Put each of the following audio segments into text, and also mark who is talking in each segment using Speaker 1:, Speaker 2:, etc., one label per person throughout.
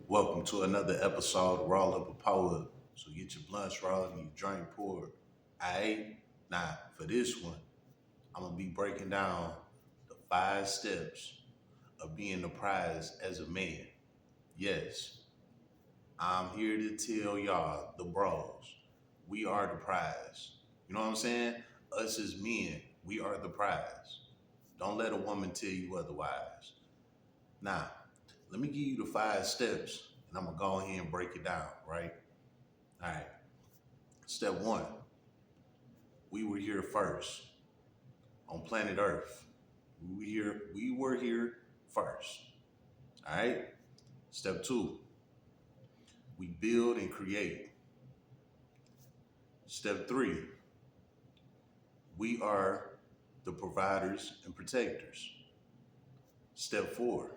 Speaker 1: Welcome to another episode of Roll Up a Power. So get your blunts rolled and your drink poured. Aight? Now, for this one, I'm going to be breaking down the 5 steps of being the prize as a man. Yes, I'm here to tell y'all, the bros, we are the prize. You know what I'm saying? Us as men, we are the prize. Don't let a woman tell you otherwise. Now, let me give you the 5 steps and I'm going to go ahead and break it down, right? All right. Step one, we were here first on planet Earth. We were here first. All right. Step two, we build and create. Step three, we are the providers and protectors. Step four,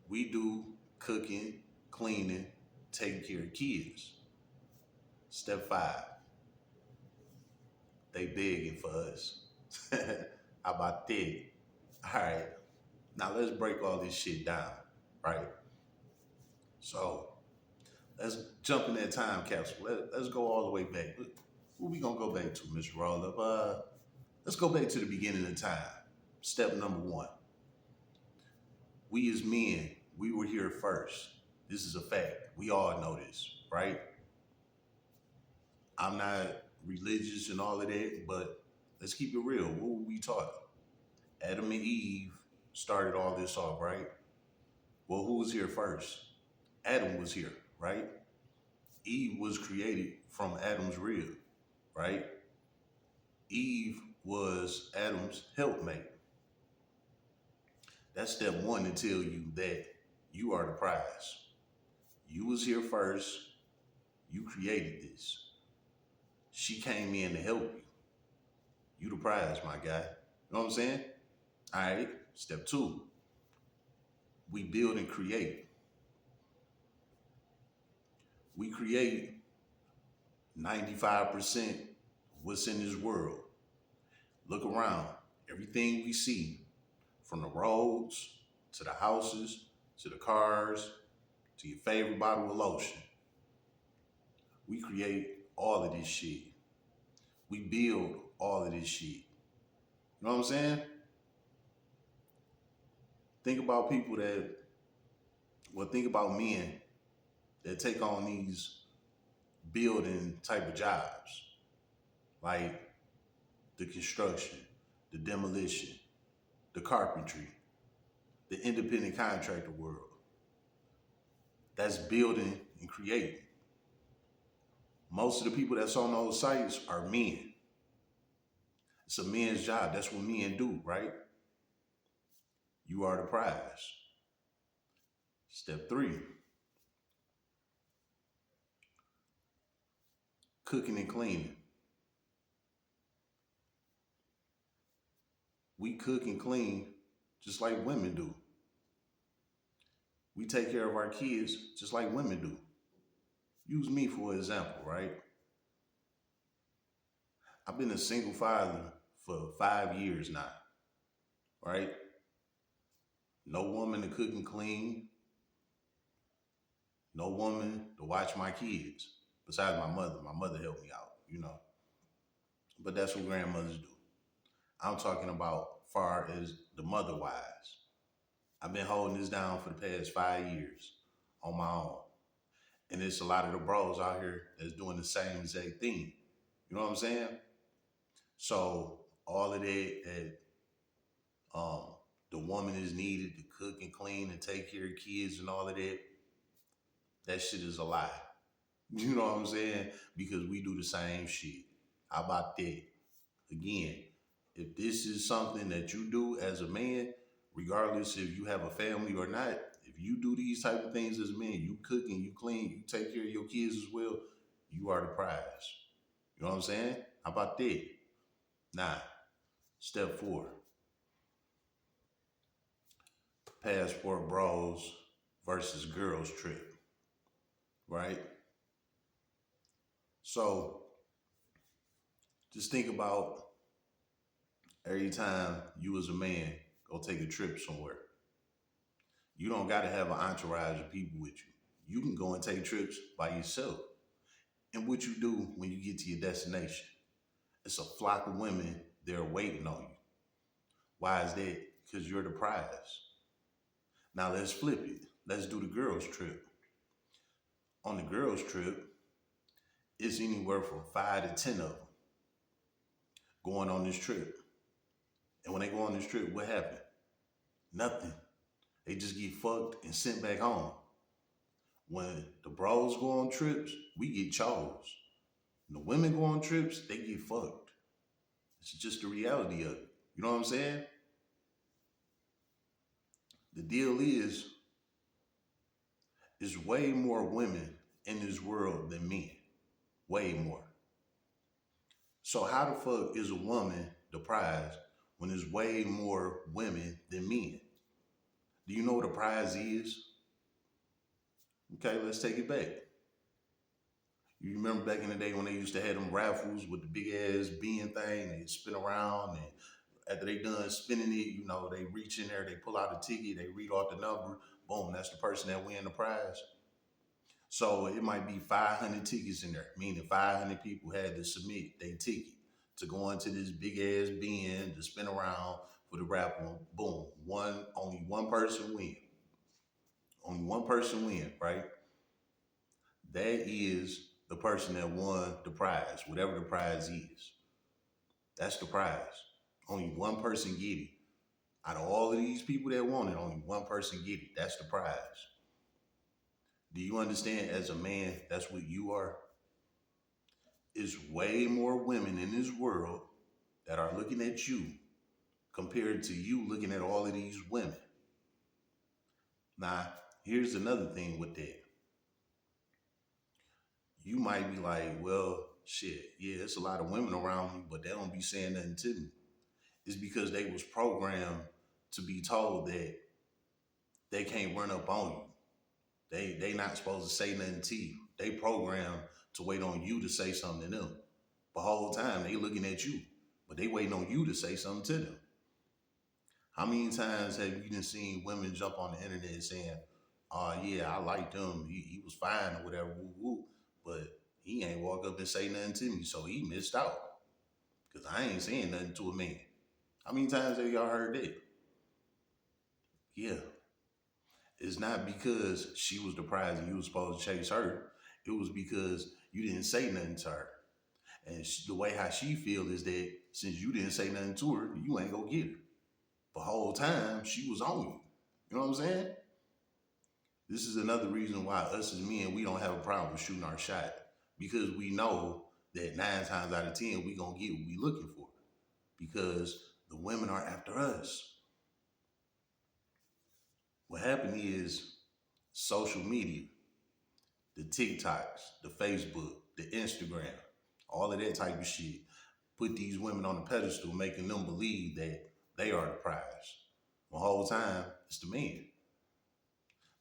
Speaker 1: we do cooking, cleaning, taking care of kids. Step five, they begging for us. How about that? All right. Now let's break all this shit down, right? So let's jump in that time capsule. Let's go all the way back. Who we gonna go back to, Mr. Rollup? Let's go back to the beginning of time. Step number one. We as men, we were here first. This is a fact. We all know this, right? I'm not religious and all of that, but let's keep it real. What were we taught? Adam and Eve started all this off, right? Well, who was here first? Adam was here, right? Eve was created from Adam's rib, right? Eve was Adam's helpmate. That's step one to tell you that you are the prize. You was here first. You created this. She came in to help you. You the prize, my guy. You know what I'm saying? All right. Step two, we build and create. We create 95% what's in this world. Look around. Everything we see, from the roads to the houses to the cars to your favorite bottle of lotion, we create all of this shit. We build all of this shit. You know what I'm saying? Think about people that, well, think about men that take on these building type of jobs, like the construction, the demolition, the carpentry, the independent contractor world. That's building and creating. Most of the people that's on those sites are men. It's a man's job. That's what men do, right? You are the prize. Step three, cooking and cleaning. We cook and clean just like women do. We take care of our kids just like women do. Use me for example, right? I've been a single father for 5 years now, right? No woman to cook and clean, no woman to watch my kids, besides my mother. My mother helped me out. But that's what grandmothers do. I'm talking about far as the mother wise. I've been holding this down for the past 5 years on my own. And it's a lot of the bros out here that's doing the same exact thing. You know what I'm saying? So all of that um the woman is needed to cook and clean and take care of kids and all of that shit is a lie. You know what I'm saying? Because we do the same shit. How about that? Again, if this is something that you do as a man, regardless if you have a family or not, if you do these type of things as a man, you cook and you clean, you take care of your kids as well, you are the prize. You know what I'm saying? How about that? Now, step four, passport bros versus girls trip, right? So just think about every time you as a man go take a trip somewhere. You don't got to have an entourage of people with you. You can go and take trips by yourself. And what you do when you get to your destination, it's a flock of women there waiting on you. Why is that? Because you're the prize. Now let's flip it. Let's do the girls' trip. On the girls' trip, it's anywhere from 5 to 10 of them going on this trip. And when they go on this trip, what happened? Nothing. They just get fucked and sent back home. When the bros go on trips, we get chose. When the women go on trips, they get fucked. It's just the reality of it. You know what I'm saying? The deal is way more women in this world than men. Way more. So how the fuck is a woman the prize when there's way more women than men? Do you know what a prize is? Okay, let's take it back. You remember back in the day when they used to have them raffles with the big ass bean thing, they spin around, and after they done spinning it, they reach in there, they pull out a ticket, they read off the number, boom, that's the person that win the prize. So it might be 500 tickets in there, meaning 500 people had to submit their ticket to go into this big ass bin to spin around for the raffle. Boom, only one person win. Only one person win, right? That is the person that won the prize, whatever the prize is. That's the prize. Only one person get it. Out of all of these people that want it, only one person get it. That's the prize. Do you understand, as a man, that's what you are? Is way more women in this world that are looking at you compared to you looking at all of these women. Now, here's another thing with that. You might be like, well, shit, yeah, it's a lot of women around me, but they don't be saying nothing to me. It's because they was programmed to be told that they can't run up on you. They not supposed to say nothing to you. They programmed to wait on you to say something to them. The whole time they looking at you, but they waiting on you to say something to them. How many times have you seen women jump on the internet saying, "Oh yeah, I liked him. He was fine or whatever," woo woo, but he ain't walk up and say nothing to me, so he missed out. Cause I ain't saying nothing to a man. How many times have y'all heard that? Yeah. It's not because she was the prize and you was supposed to chase her. It was because you didn't say nothing to her. And the way how she feel is that since you didn't say nothing to her, you ain't gonna get her. The whole time she was on you. You know what I'm saying? This is another reason why us as men, we don't have a problem with shooting our shot. Because we know that 9 times out of 10, we gonna get what we looking for. Because the women are after us. What happened is social media, the TikToks, the Facebook, the Instagram, all of that type of shit, put these women on the pedestal, making them believe that they are the prize. The whole time, it's the man.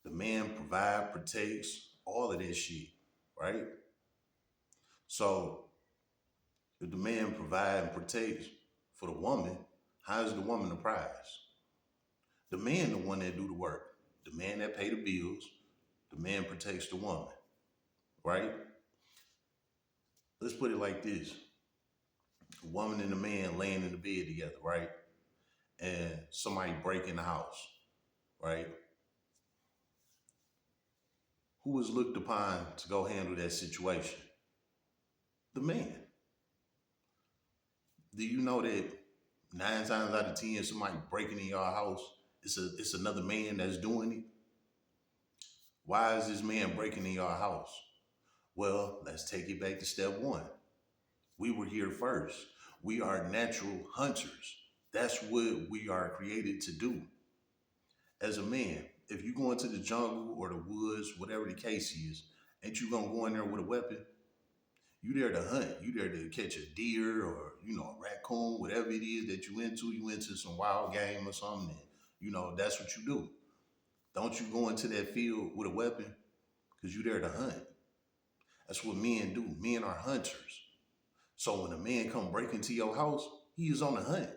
Speaker 1: The man provides, protects, all of that shit, right? So if the man provides and protects for the woman, how is the woman the prize? The man the one that do the work. The man that pay the bills. The man protects the woman, right? Let's put it like this. A woman and a man laying in the bed together, right? And somebody break in the house, right? Who is looked upon to go handle that situation? The man. Do you know that 9 times out of 10, somebody breaking in your house, it's another man that's doing it? Why is this man breaking in your house? Well, let's take it back to step 1. We were here first. We are natural hunters. That's what we are created to do. As a man, if you go into the jungle or the woods, whatever the case is, ain't you gonna go in there with a weapon? You there to hunt. You there to catch a deer or, a raccoon, whatever it is that you into. You into some wild game or something. And, that's what you do. Don't you go into that field with a weapon because you there to hunt. That's what men do. Men are hunters. So when a man come break into your house, he is on the hunt.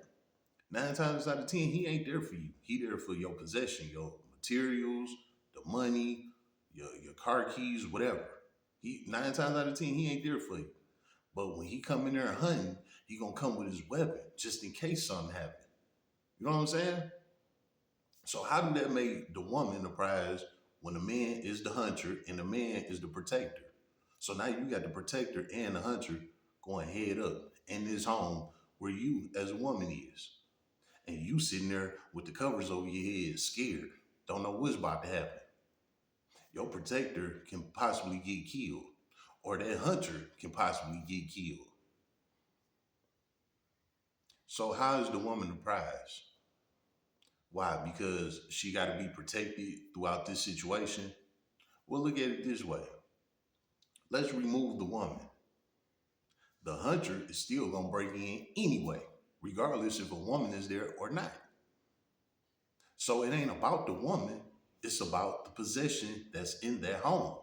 Speaker 1: 9 times out of 10, he ain't there for you. He there for your possession, your materials, the money, your car keys, whatever. He 9 times out of 10, he ain't there for you. But when he come in there hunting, he gonna come with his weapon just in case something happen. You know what I'm saying? So how do that make the woman the prize when the man is the hunter and the man is the protector? So now you got the protector and the hunter going head up in this home where you as a woman is. And you sitting there with the covers over your head, scared, don't know what's about to happen. Your protector can possibly get killed, or that hunter can possibly get killed. So how is the woman the prize? Why? Because she got to be protected throughout this situation. Well, look at it this way. Let's remove the woman. The hunter is still going to break in anyway, regardless if a woman is there or not. So it ain't about the woman, it's about the possession that's in that home.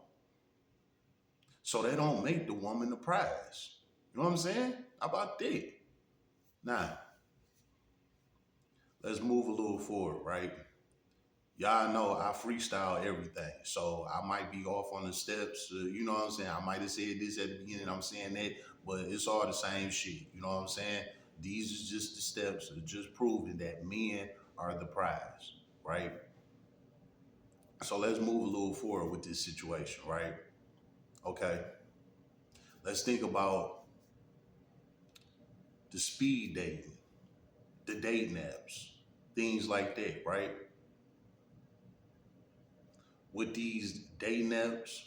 Speaker 1: So they don't make the woman the prize. You know what I'm saying? How about that? Now, let's move a little forward, right? Y'all know I freestyle everything. So I might be off on the steps. You know what I'm saying? I might have said this at the beginning. I'm saying that, but it's all the same shit. You know what I'm saying? These is just the steps of just proving that men are the prize, right? So let's move a little forward with this situation, right? Okay. Let's think about the speed dating, the dating apps, things like that, right? With these dating apps,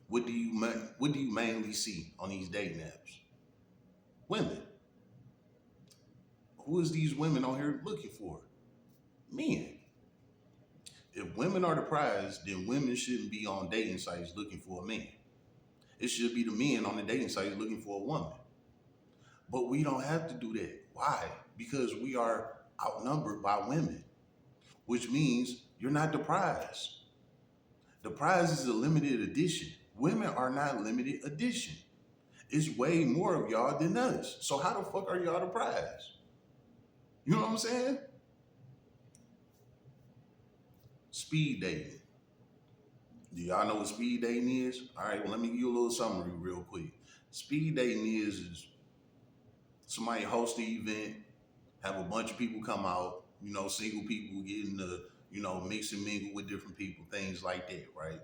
Speaker 1: what do you mainly see on these dating apps? Women. Who is these women on here looking for? Men. If women are the prize, then women shouldn't be on dating sites looking for a man. It should be the men on the dating sites looking for a woman. But we don't have to do that. Why? Because we are outnumbered by women, which means you're not the prize. The prize is a limited edition. Women are not limited edition. It's way more of y'all than us. So how the fuck are y'all the prize? You know what I'm saying? Speed dating. Do y'all know what speed dating is? All right, well, let me give you a little summary real quick. Speed dating is somebody host the event, have a bunch of people come out, single people getting to, mix and mingle with different people, things like that, right?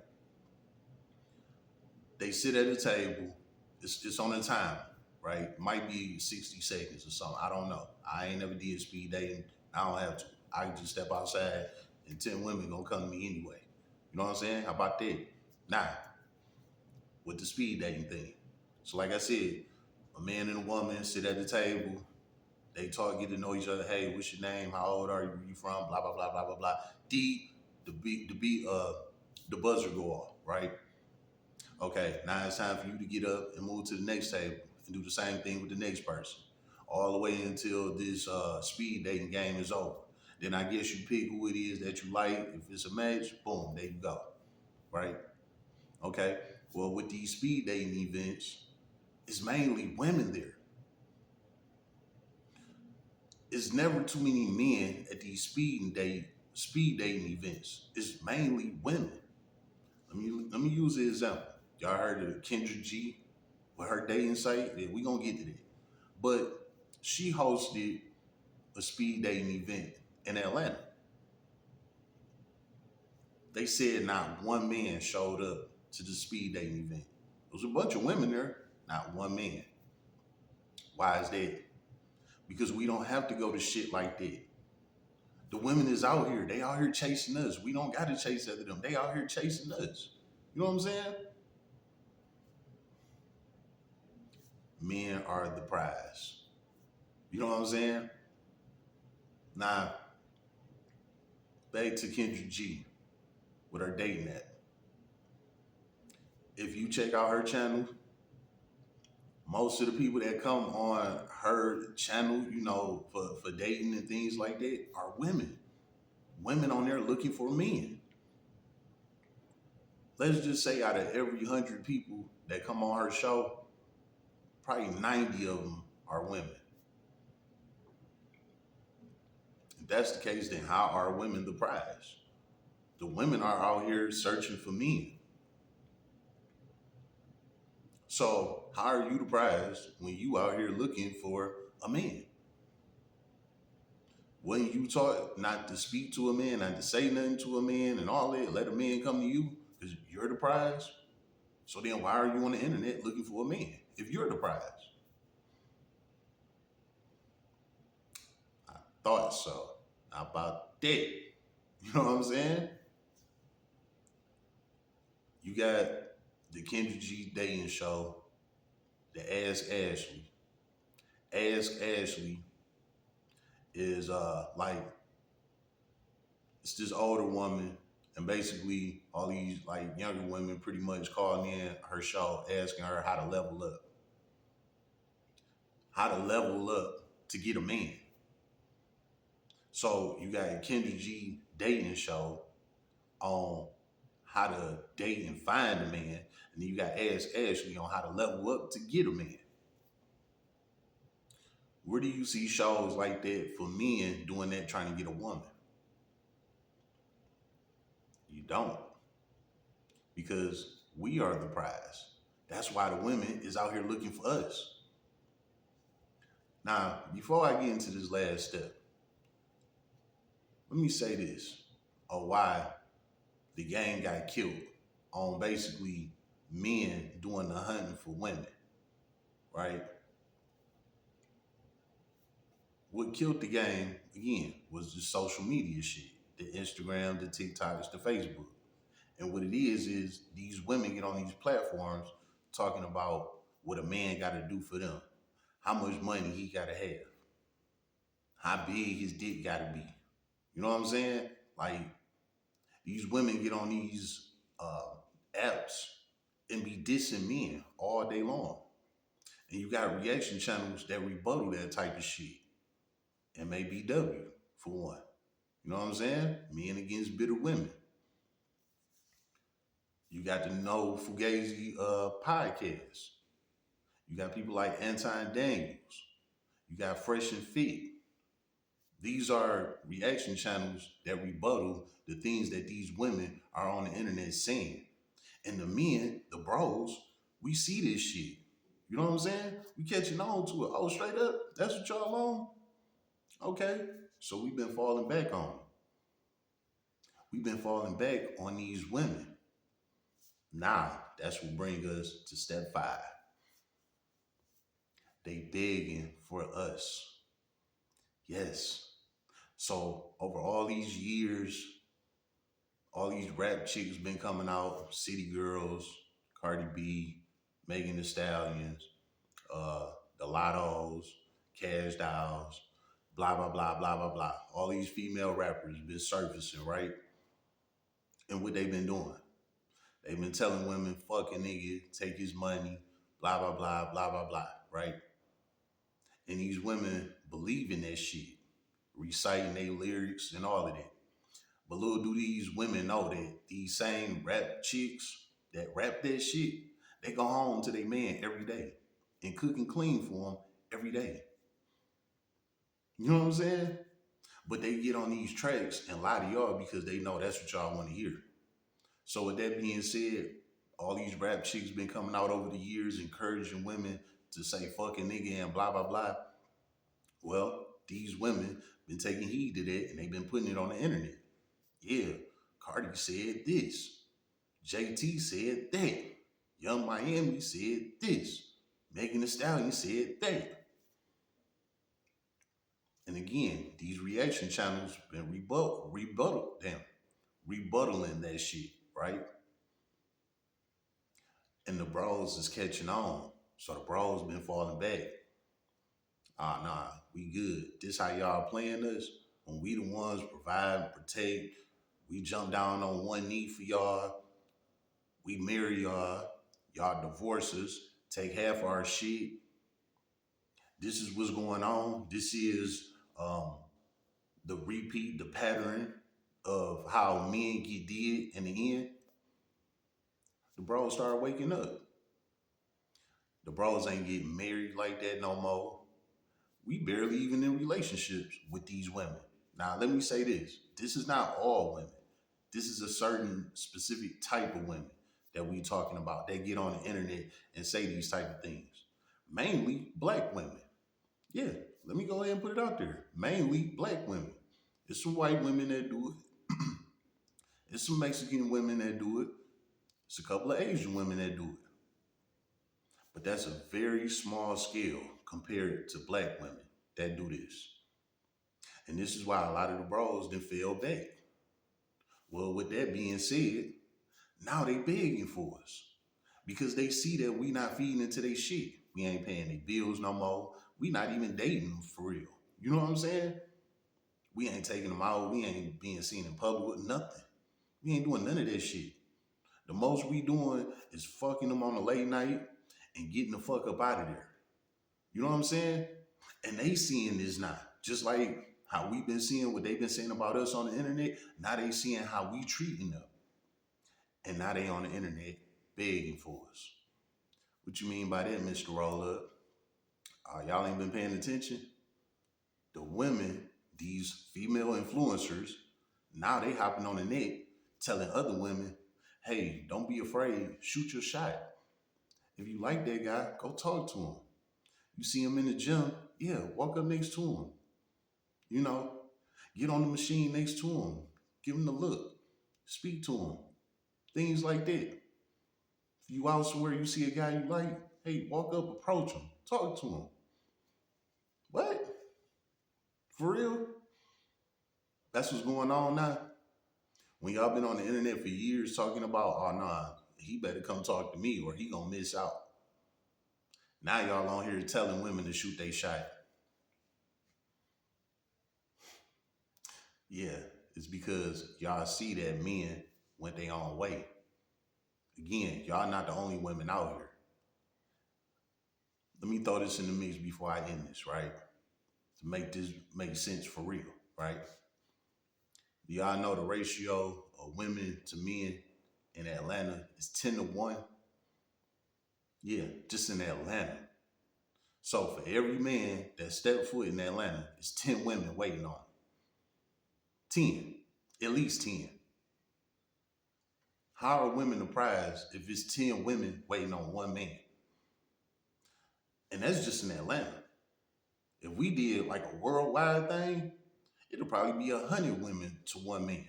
Speaker 1: They sit at a table, it's on a time, right? Might be 60 seconds or something. I don't know. I ain't never did speed dating. I don't have to. I can just step outside and 10 women gonna come to me anyway. You know what I'm saying? How about that? Now, with the speed dating thing. So like I said, a man and a woman sit at the table, they talk, get to know each other. Hey, what's your name? How old are you? Where you from? Blah blah blah blah blah blah. The buzzer go off, right? Okay, now it's time for you to get up and move to the next table and do the same thing with the next person, all the way until this speed dating game is over. Then I guess you pick who it is that you like. If it's a match, boom, there you go, right? Okay. Well, with these speed dating events, it's mainly women there. It's never too many men at these speed dating events. It's mainly women. Let me use an example. Y'all heard of Kendra G with her dating site? Yeah, we gonna get to that. But she hosted a speed dating event in Atlanta. They said not one man showed up to the speed dating event. There was a bunch of women there, not one man. Why is that? Because we don't have to go to shit like that. The women is out here. They out here chasing us. We don't got to chase after them. They out here chasing us. You know what I'm saying? Men are the prize. You know what I'm saying? Now, back to Kendra G with her dating app. If you check out her channel, most of the people that come on her channel, for dating and things like that are women. Women on there looking for men. Let's just say out of every 100 people that come on her show, probably 90 of them are women. If that's the case, then how are women the prize? The women are out here searching for men. So how are you the prize when you out here looking for a man? When you taught not to speak to a man, not to say nothing to a man, and all that, let a man come to you because you're the prize. So then, why are you on the internet looking for a man if you're the prize? I thought so. How about that? You know what I'm saying? You got the Kendra G dating show, the Ask Ashley. Ask Ashley is like it's this older woman, and basically all these like younger women pretty much calling in her show asking her how to level up to get a man. So you got a Kendra G dating show on how to date and find a man, and then you got Ask Ashley on how to level up to get a man. Where do you see shows like that for men doing that trying to get a woman? You don't, because we are the prize. That's why the women is out here looking for us. Now, before I get into this last step, let me say this or why the game got killed on basically men doing the hunting for women, right? What killed the game, again, was the social media shit, the Instagram, the TikToks, the Facebook. And what it is these women get on these platforms talking about what a man got to do for them, how much money he got to have, how big his dick got to be. You know what I'm saying? Like, these women get on these apps and be dissing men all day long. And you got reaction channels that rebuttal that type of shit. MABW, for one. You know what I'm saying? Men against bitter women. You got the No Fugazi podcast. You got people like Anton Daniels. You got Fresh and Fit. These are reaction channels that rebuttal the things that these women are on the internet saying. And the men, the bros, we see this shit. You know what I'm saying? We catching on to it. Oh, straight up, that's what y'all on? Okay. So we've been falling back on it. We've been falling back on these women. Now, that's what brings us to step 5. They begging for us. Yes. So over all these years, all these rap chicks been coming out, City Girls, Cardi B, Megan Thee Stallions, the Lottos, Cash Dolls, blah, blah, blah, blah, blah, blah. All these female rappers been surfacing, right? And what they been doing? They've been telling women, fuck a nigga, take his money, blah, blah, blah, blah, blah, blah, right? And these women believe in that shit, reciting their lyrics and all of that. But little do these women know that these same rap chicks that rap that shit, they go home to their man every day and cook and clean for them every day. You know what I'm saying? But they get on these tracks and lie to y'all because they know that's what y'all want to hear. So with that being said, all these rap chicks been coming out over the years encouraging women to say fucking nigga and blah, blah, blah. Well, these women been taking heed to that and they've been putting it on the internet. Yeah, Cardi said this. JT said that. Young Miami said this. Megan Thee Stallion said that. And again, these reaction channels been rebuttaling that shit, right? And the bros is catching on. So the bros been falling back. Nah, we good. This how y'all playing us? When we the ones provide, protect, we jump down on one knee for y'all. We marry y'all. Y'all divorce us. Take half our shit. This is what's going on. This is the repeat, the pattern of how men get did in the end. The bros start waking up. The bros ain't getting married like that no more. We barely even in relationships with these women. Now, let me say this. This is not all women. This is a certain specific type of women that we talking about that get on the internet and say these type of things. Mainly black women. Yeah, let me go ahead and put it out there. Mainly black women. It's some white women that do it. It's some Mexican women that do it. It's a couple of Asian women that do it. But that's a very small scale compared to black women that do this. And this is why a lot of the bros then fell back. Well, with that being said, now they begging for us because they see that we not feeding into their shit. We ain't paying their bills no more. We not even dating them for real. You know what I'm saying? We ain't taking them out. We ain't being seen in public with nothing. We ain't doing none of that shit. The most we doing is fucking them on a late night and getting the fuck up out of there. You know what I'm saying? And they seeing this now. Just like how we been seeing what they been saying about us on the internet. Now they seeing how we treating them. And now they on the internet begging for us. What you mean by that, Mr. Roll Up? Y'all ain't been paying attention? The women, these female influencers, now they hopping on the net telling other women, hey, don't be afraid, shoot your shot. If you like that guy, go talk to him. You see him in the gym, yeah, walk up next to him. You know, get on the machine next to him. Give him the look. Speak to him. Things like that. If you out somewhere, you see a guy you like, hey, walk up, approach him, talk to him. What? For real? That's what's going on now? When y'all been on the internet for years talking about, oh, nah, he better come talk to me or he gonna miss out. Now y'all on here telling women to shoot they shot. Yeah, it's because y'all see that men went their own way. Again, y'all not the only women out here. Let me throw this in the mix before I end this, right? To make this make sense for real, right? Do y'all know the ratio of women to men in Atlanta is 10 to 1? Yeah, just in Atlanta. So for every man that stepped foot in Atlanta, it's 10 women waiting on him. 10. At least 10. How are women the prize if it's 10 women waiting on one man? And that's just in Atlanta. If we did like a worldwide thing, it'll probably be 100 women to one man.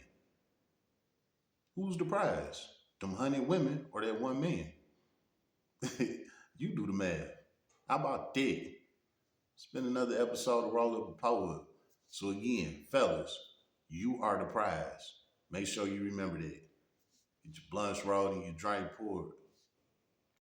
Speaker 1: Who's the prize? Them 100 women or that one man? You do the math. How about that? It's been another episode of Roll Up a Poet. So again, fellas, you are the prize. Make sure you remember that. Get your blunts rolled and your drink poured.